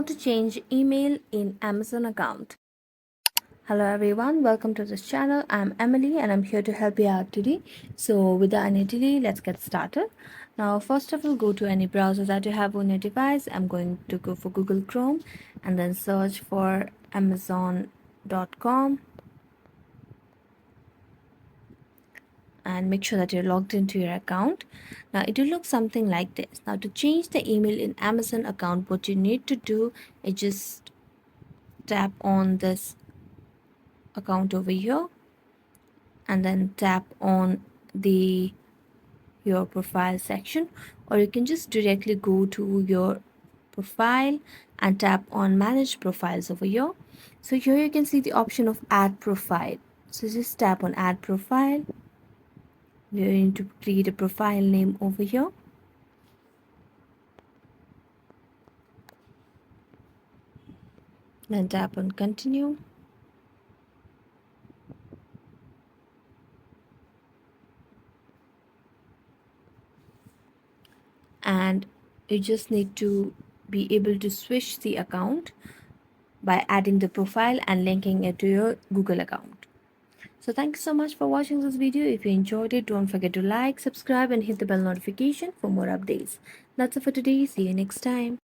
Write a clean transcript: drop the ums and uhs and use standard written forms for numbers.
How to change email in Amazon account. Hello everyone, welcome to this channel. I'm Emily and I'm here to help you out today. So without any delay, let's get started. Now first of all, go to any browser that you have on your device. I'm going to go for Google Chrome and then search for amazon.com and make sure that you're logged into your account. Now it will look something like this. Now to change the email in Amazon account, what you need to do is just tap on this account over here and then tap on the your profile section, or you can just directly go to your profile and tap on manage profiles over here. So here you can see the option of add profile, so just tap on add profile. We're going to create a profile name over here then tap on continue. And you just need to be able to switch the account by adding the profile and linking it to your Google account. So thank you so much for watching this video. If you enjoyed it, don't forget to like, subscribe and hit the bell notification for more updates. That's it for today. See you next time.